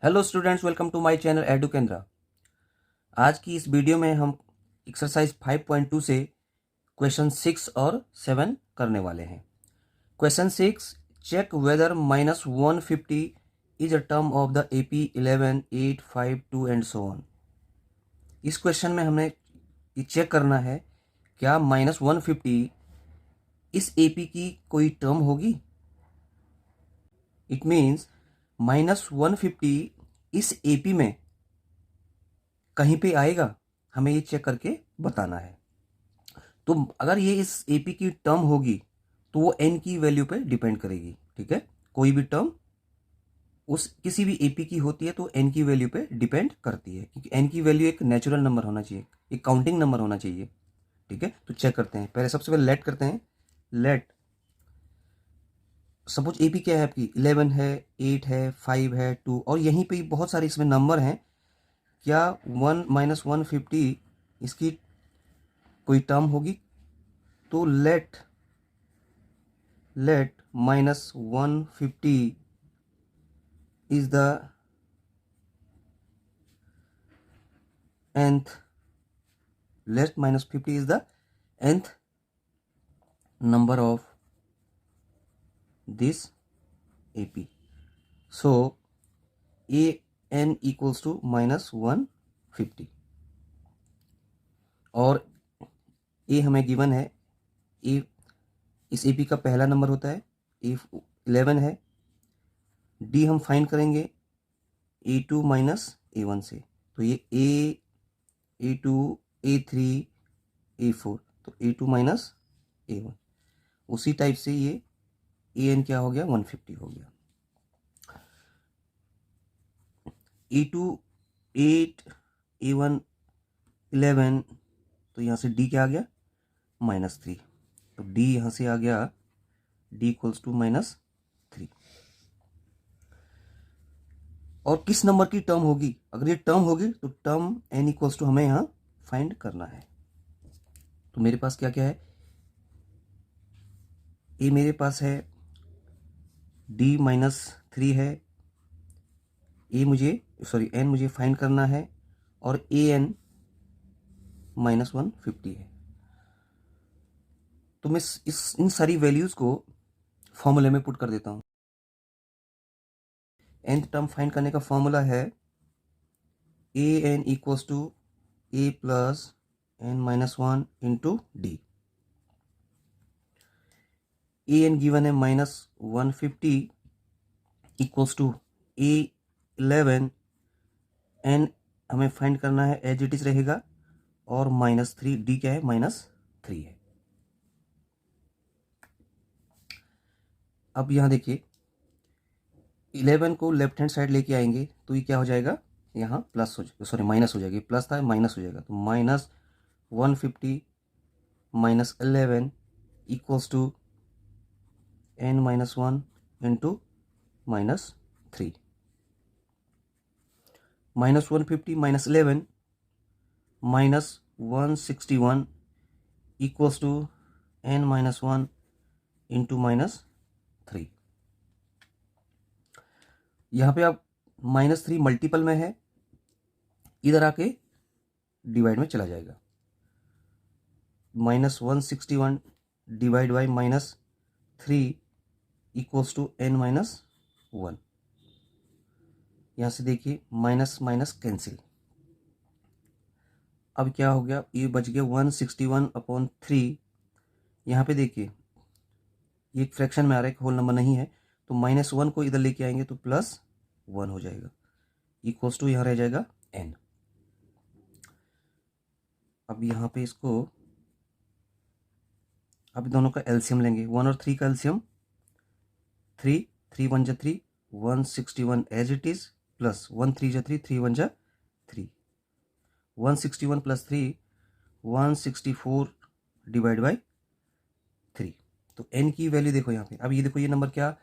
Hello students, welcome to my channel Edu Kendra. आज की इस वीडियो में हम एक्सरसाइज 5.2 से क्वेश्चन 6 और 7 करने वाले हैं। Question 6, check whether -150 is a term of the AP 11, 8, 5, 2 and so on. इस क्वेश्चन में हमें ये चेक करना है क्या -150 इस AP की कोई टर्म होगी। इट मीन्स -150 इस AP में कहीं पे आएगा, हमें ये चेक करके बताना है। तो अगर ये इस AP की टर्म होगी तो वो n की वैल्यू पे डिपेंड करेगी। ठीक है, कोई भी टर्म उस किसी भी AP की होती है तो n की वैल्यू पे डिपेंड करती है, क्योंकि n की वैल्यू एक नेचुरल नंबर होना चाहिए, एक काउंटिंग नंबर होना चाहिए। ठीक है, तो चेक करते हैं। पहले सबसे पहले लेट करते हैं। लेट सपोज AP क्या है आपकी 11 है, 8 है, 5 है, 2 और यहीं पे बहुत सारे इसमें नंबर हैं। क्या 1 -150 इसकी कोई टर्म होगी? तो late -150 is the nth, let -50 is the nth number of this AP. So an equals to -150 और a हमें गिवन है। a इस AP का पहला नंबर होता है, a 11 है। d हम फाइंड करेंगे a2 -a1 से, तो ये a2 a3 a4, तो a2 -a1। उसी टाइप से ये an क्या हो गया, 150 हो गया। a2 8, a1 11, तो यहाँ से d क्या आ गया, -3, तो d यहाँ से आ गया d इक्वल्स टू -3। और किस नंबर की टर्म होगी? अगर ये टर्म होगी तो टर्म n इक्वल्स टू हमें यहाँ फाइंड करना है। तो मेरे पास क्या क्या है, a मेरे पास है, d -3 है, n मुझे फाइंड करना है और an -150 है। तो मैं इन सारी वैल्यूज को फॉर्मूले में पुट कर देता हूँ। nth टर्म फाइंड करने का फॉर्मूला है an equals to a plus n-1 into d. an given है -150 इक्वल्स टू a11, n हमें फाइंड करना है एज इट इज रहेगा, और -3, d क्या है, -3 है। अब यहाँ देखिए 11 को लेफ्ट हैंड साइड लेके आएंगे तो ये क्या हो जाएगा, यहाँ प्लस हो, सॉरी माइनस हो जाएगी, प्लस था माइनस हो जाएगा, तो -150 -11 equals to n-1 into -3। -150 -11 -161 equals to n-1 into -3। यहाँ पे आप -3 मल्टीपल में है, इधर आके डिवाइड में चला जाएगा। -161 divide by -3 equals to n-1। यहाँ से देखिए माइनस माइनस कैंसिल। अब क्या हो गया, ये बच गया 161/3। यहाँ पे देखिए ये एक फ्रैक्शन में आ रहा है, होल नंबर नहीं है, तो -1 को इधर लेके आएंगे तो +1 हो जाएगा, इक्वल्स टू यहाँ रह जाएगा n। अब यहाँ पे इसको, अब दोनों का एलसीएम लेंगे, 1 और 3 का एलसीएम 3, 3 1 जा 3, 161 एज इट इज, प्लस 1 3 जा 3, 3 1 जा 3, 161 प्लस 3 164 डिवाइड बाई 3। तो n की वैल्यू देखो यहाँ पे। अब ये देखो, ये नंबर क्या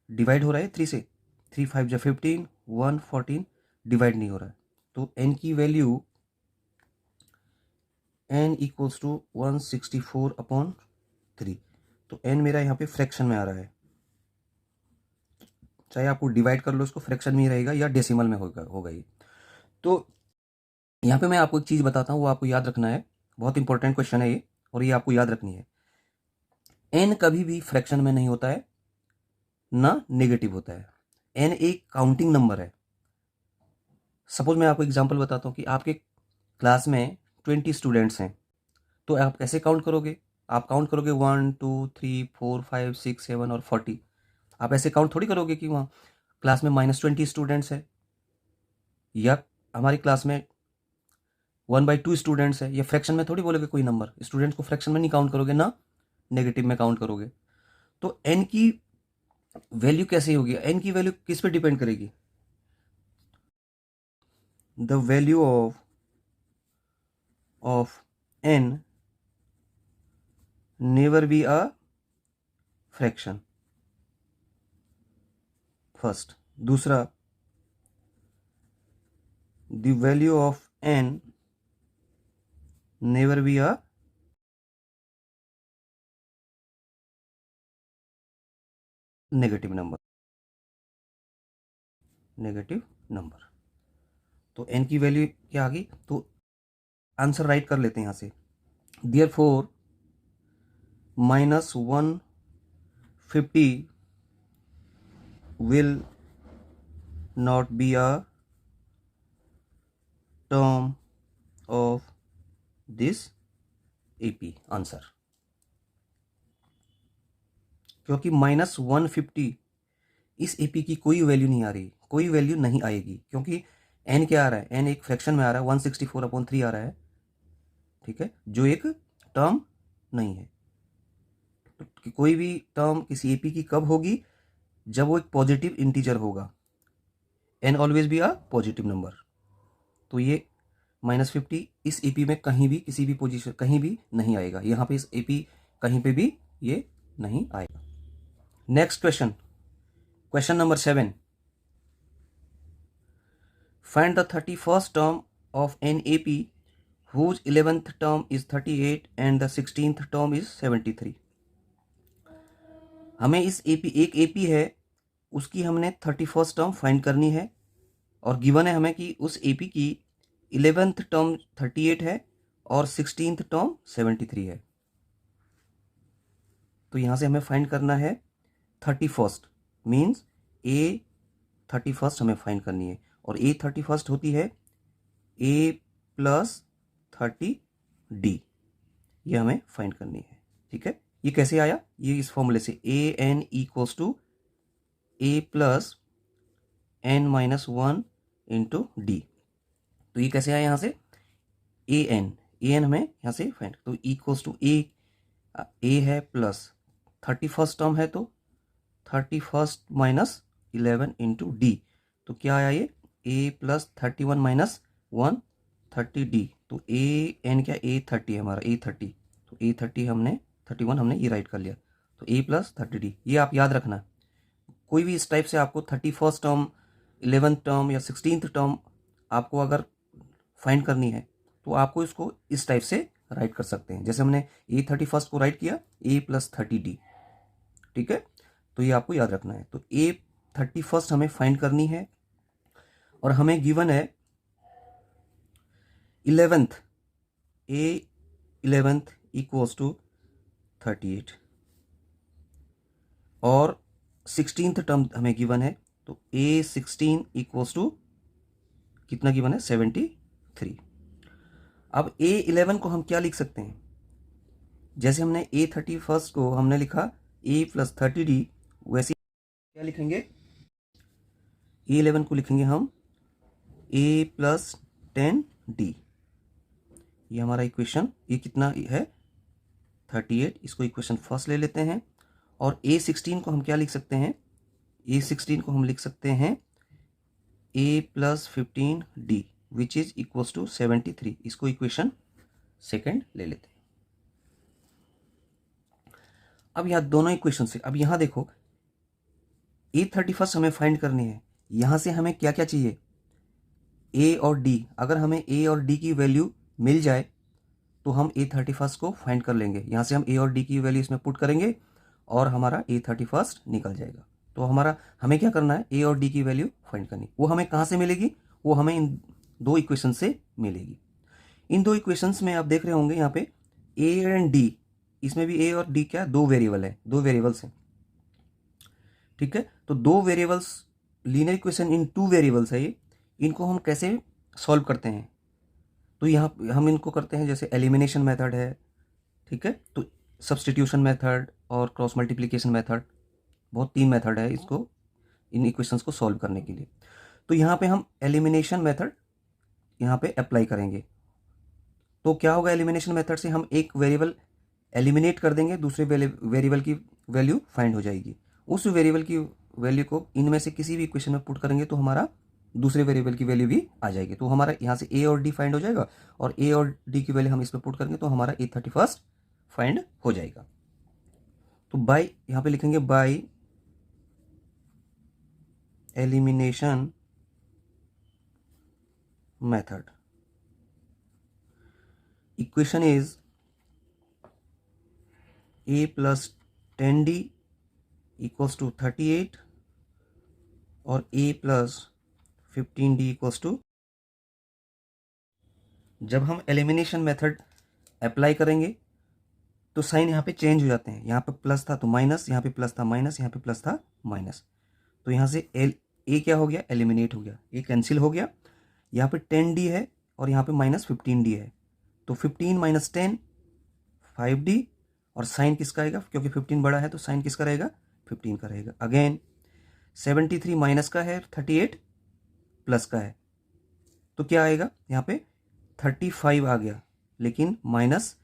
डिवाइड हो रहा है 3 से, 3 5 जा 15, 1 14 डिवाइड नहीं हो रहा है, तो n की वैल्यू n इक्वल्स टू 164/3। तो n मेरा यहाँ पे फ्रैक्शन में आ रहा है। चाहे आपको डिवाइड कर लो, इसको फ्रैक्शन में ही रहेगा या डेसिमल में होगा ये। तो यहाँ पे मैं आपको एक चीज़ बताता हूँ, वो आपको याद रखना है, बहुत इंपॉर्टेंट क्वेश्चन है ये, और ये आपको याद रखनी है। एन कभी भी फ्रैक्शन में नहीं होता है, ना नेगेटिव होता है। एन एक काउंटिंग नंबर है। सपोज मैं आपको एग्जांपल बताता हूँ कि आपके क्लास में 20 स्टूडेंट्स हैं, तो आप कैसे काउंट करोगे? आप काउंट करोगे 1 2 3 4 5 6 7 और 40। आप ऐसे काउंट थोड़ी करोगे कि वहाँ क्लास में -20 स्टूडेंट्स है, या हमारी क्लास में 1/2 स्टूडेंट्स है, या फ्रैक्शन में थोड़ी बोलोगे कोई नंबर। स्टूडेंट्स को फ्रैक्शन में नहीं काउंट करोगे ना, नेगेटिव में काउंट करोगे। तो एन की वैल्यू कैसे होगी? एन की वैल्यू किस पे डिपेंड करेगी? The value of n never be a fraction, first. दूसरा, the value of n never be a negative number, negative number. तो एन की वैल्यू क्या आ गई? तो आंसर राइट कर लेते हैं यहाँ से। Therefore -150 will not be a term of this AP answer, क्योंकि -150 इस AP की कोई वैल्यू नहीं आ रही, कोई वैल्यू नहीं आएगी, क्योंकि n क्या आ रहा है? n एक फ्रैक्शन में आ रहा है, 164/3 आ रहा है, ठीक है, जो एक टर्म नहीं है। तो कोई भी टर्म किसी AP की कब होगी? जब वो एक पॉजिटिव इंटीजर होगा। n always be a positive number. तो ये -50 इस AP में कहीं भी, किसी भी पोजीशन, कहीं भी नहीं आएगा। यहाँ पे इस AP कहीं पे भी ये नहीं आएगा। Next question, question number 7। Find the 31st term of an AP whose 11th term is 38 and the 16th term is 73। हमें इस AP, एक AP है, उसकी हमने 31st टर्म फाइंड करनी है, और गिवन है हमें कि उस AP की 11th टर्म 38 है और 16th टर्म 73 है। तो यहाँ से हमें फाइंड करना है 31st, मीन्स A 31st हमें फाइंड करनी है, और A 31st होती है A + 30D, ये हमें फाइंड करनी है, ठीक है। ये कैसे आया? ये इस फॉर्मूले से, AN = A + n-1 × D। तो ये कैसे आया यहाँ से? AN हमें यहाँ से फाइंड, तो A है प्लस 31st टर्म है, तो 31st - 11 × D। तो क्या आया ये? A + 31 - 1 30D। तो AN क्या? A30 है हमारा, A30। तो A30 हमने 31 हमने ये राइट कर लिया, तो A + 30D। ये आप याद रखना, कोई भी इस टाइप से आपको 31st टर्म, 11th टर्म या 16th टर्म आपको अगर फाइंड करनी है, तो आपको इसको इस टाइप से राइट कर सकते हैं, जैसे हमने A31st को राइट किया A + 30D, ठीक है। तो ये आपको याद रखना है। तो A31st हमें फाइंड करनी है, और हमें गिवन है 11th, A11th = 38, और 16th टर्म हमें गिवन है, तो A16 = कितना गिवन है? 73। अब A11 को हम क्या लिख सकते हैं? जैसे हमने A31st को हमने लिखा A + 30D, वैसे क्या लिखेंगे? A11 को लिखेंगे हम A + 10D। ये हमारा इक्वेशन, ये कितना है? 38। इसको इक्वेशन फर्स्ट ले लेते हैं, और A16 को हम क्या लिख सकते हैं? A16 को हम लिख सकते हैं A + 15D, which is equals to 73। इसको इक्वेशन सेकेंड ले लेते हैं। अब यहाँ दोनों इक्वेशन से, अब यहाँ देखो, A31st हमें फाइंड करनी है। यहाँ से हमें क्या क्या चाहिए? A और D। अगर हमें A और D की वैल्यू मिल जाए, तो हम A31st को फाइंड कर लेंगे। यहाँ से हम A और D की वैल्यू इसमें पुट करेंगे, और हमारा A31st निकल जाएगा। तो हमें क्या करना है, ए और डी की वैल्यू फाइंड करनी। वो हमें कहाँ से मिलेगी, वो हमें इन दो इक्वेशन से मिलेगी। इन दो इक्वेशंस में आप देख रहे होंगे यहाँ पे ए एंड डी, इसमें भी ए और डी क्या, दो वेरिएबल है, दो वेरिएबल्स हैं, ठीक है। तो दो variables, linear equation in two variables है ये, इनको हम कैसे सॉल्व करते हैं, तो यहाँ हम इनको करते हैं जैसे एलिमिनेशन मेथड है, ठीक है। तो सब्स्टिट्यूशन मेथड और क्रॉस मल्टीप्लिकेशन मेथड, बहुत तीन मेथड है इसको, इन इक्वेशंस को सॉल्व करने के लिए। तो यहाँ पे हम एलिमिनेशन मेथड यहाँ पे अप्लाई करेंगे। तो क्या होगा, एलिमिनेशन मेथड से हम एक वेरिएबल एलिमिनेट कर देंगे, दूसरे वेरिएबल की वैल्यू फाइंड हो जाएगी। उस वेरिएबल की वैल्यू को इनमें से किसी भी इक्वेशन में पुट करेंगे तो हमारा दूसरे वेरिएबल की वैल्यू भी आ जाएगी। तो हमारा यहाँ से ए और डी फाइंड हो जाएगा, और ए और डी की वैल्यू हम इस पर पुट करेंगे तो हमारा A31 फाइंड हो जाएगा। तो बाय, यहाँ पे लिखेंगे by elimination method, equation is a plus 10d equals to 38 और a plus 15d equals to, जब हम एलिमिनेशन मेथड अप्लाई करेंगे तो साइन यहाँ पे चेंज हो जाते हैं, यहाँ पे प्लस था तो माइनस, यहाँ पे प्लस था माइनस, यहाँ पे प्लस था माइनस। तो यहाँ से ए क्या हो गया, एलिमिनेट हो गया, ए कैंसिल हो गया। यहाँ पे 10d है और यहाँ पे माइनस 15d है, तो 15 माइनस 10 5d, और साइन किसका आएगा, क्योंकि 15 बड़ा है तो साइन किसका रहेगा, 15 का रहेगा। अगेन 73 माइनस का है, 38 प्लस का है, तो क्या आएगा, यहाँ पे 35 आ गया, लेकिन माइनस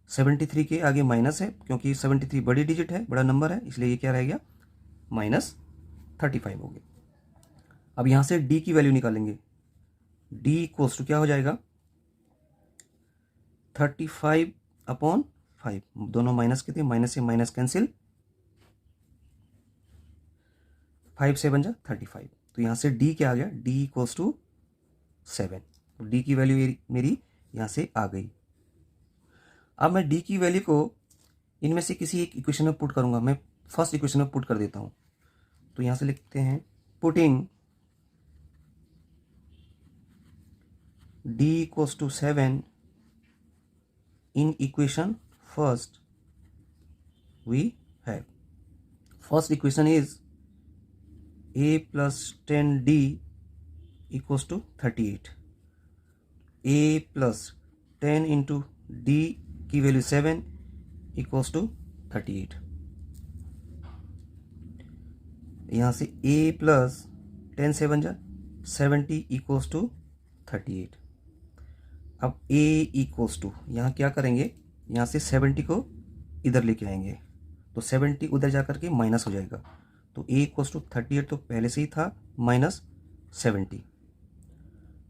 73 के आगे माइनस है, क्योंकि 73 बड़ी डिजिट है, बड़ा नंबर है, इसलिए ये क्या रह गया, -35 हो गया। अब यहाँ से d की वैल्यू निकालेंगे, d इक्वल्स टू क्या हो जाएगा, 35/5, दोनों माइनस के थे, माइनस से माइनस कैंसिल, 5 7 जा 35। तो यहाँ से d क्या आ गया, d इक्वल्स टू 7। तो d की वैल्यू मेरी यहाँ से आ गई। अब मैं d की वैल्यू को इनमें से किसी एक इक्वेशन में पुट करूँगा। मैं फर्स्ट इक्वेशन में पुट कर देता हूँ, तो यहाँ से लिखते हैं putting d equals to 7 in equation first, we have first equation is a plus 10d equals to 38, a plus 10 into d की वैल्यू 7 इक्वल्स टू 38। यहाँ से a प्लस 10 7 जा 70 इक्वल्स टू 38। अब a इक्वल्स टू, यहाँ क्या करेंगे, यहाँ से 70 को इधर लेके आएंगे, तो 70 उधर जा करके माइनस हो जाएगा, तो a इक्वल्स टू 38 तो पहले से ही था, -70।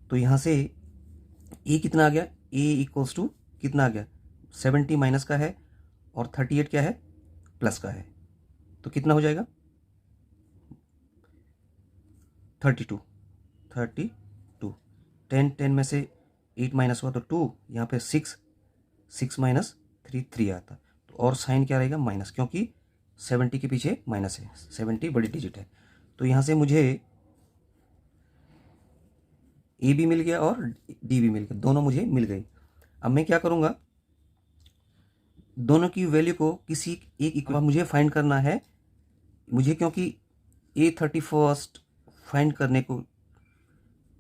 तो यहाँ से a कितना आ गया, a इक्वल्स टू कितना आ गया, 70 माइनस का है और 38 क्या है, प्लस का है, तो कितना हो जाएगा, 32। 10 में से 8 माइनस हुआ तो 2, यहाँ पे 6 माइनस 3 आता, तो और साइन क्या रहेगा, माइनस, क्योंकि 70 के पीछे माइनस है, 70 बड़ी डिजिट है। तो यहाँ से मुझे ए भी मिल गया और डी भी मिल गया, दोनों मुझे मिल गई। अब मैं क्या करूँगा, दोनों की वैल्यू को किसी एक इक्वेशन मुझे फाइंड करना है मुझे, क्योंकि A31 फाइंड करने को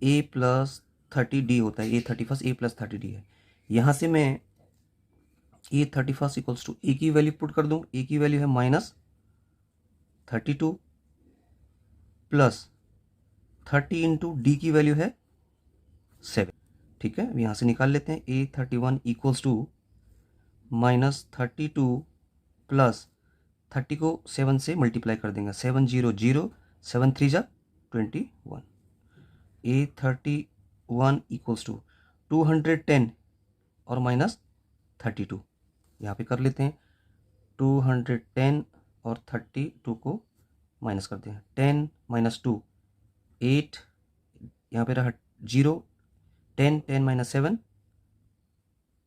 a प्लस 30d होता है, A31 a प्लस 30d है। यहाँ से मैं A31 इक्वल्स टू ए की वैल्यू पुट कर दूँ, ए की वैल्यू है -32 प्लस 30 इंटू डी की वैल्यू है 7, ठीक है। अब यहाँ से निकाल लेते हैं, A31 इक्वल्स टू -32 प्लस 30 को 7 से मल्टीप्लाई कर देंगे, 7 0 0, 7 3 जा 21। A31 इक्वल्स टू 210 और -32, यहाँ पे कर लेते हैं, 210 और 32 को माइनस करते हैं, 10 माइनस 2 8, यहाँ पे रहा 0, 10 माइनस 7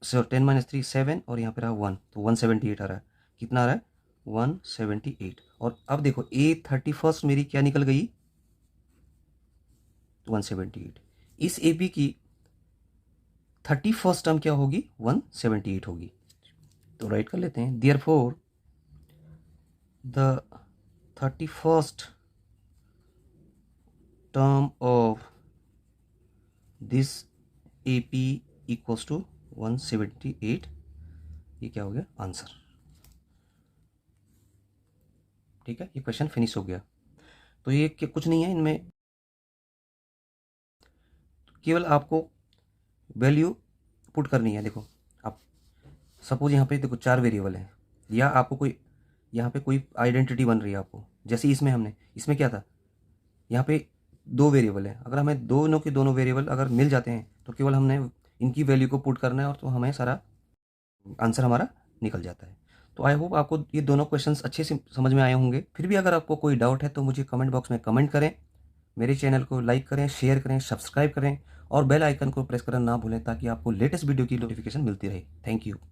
10 माइनस 3 7, और यहाँ पे रहा 1, तो 178 आ रहा है, कितना आ रहा है, 178। और अब देखो A31 मेरी क्या निकल गई, 178। इस AP की 31 टर्म क्या होगी, 178 होगी। तो राइट कर लेते हैं, therefore the 31st term of this AP equals to 178। ये क्या हो गया, आंसर। ठीक है, ये क्वेश्चन फिनिश हो गया। तो ये कुछ नहीं है, इनमें केवल आपको वैल्यू पुट करनी है। देखो आप सपोज यहाँ पे देखो 4 वेरिएबल हैं, या आपको कोई यहाँ पे कोई आइडेंटिटी बन रही है आपको, जैसे इसमें क्या था, यहाँ पे 2 वेरिएबल है। अगर हमें दोनों के दोनों वेरिएबल अगर मिल जाते हैं तो केवल हमने इनकी वैल्यू को पुट करना है, और तो हमें सारा आंसर हमारा निकल जाता है। तो आई होप आपको ये दोनों क्वेश्चंस अच्छे से समझ में आए होंगे। फिर भी अगर आपको कोई डाउट है तो मुझे कमेंट बॉक्स में कमेंट करें। मेरे चैनल को लाइक करें, शेयर करें, सब्सक्राइब करें और बेल आइकन को प्रेस करना ना भूलें, ताकि आपको लेटेस्ट वीडियो की नोटिफिकेशन मिलती रहे। Thank you.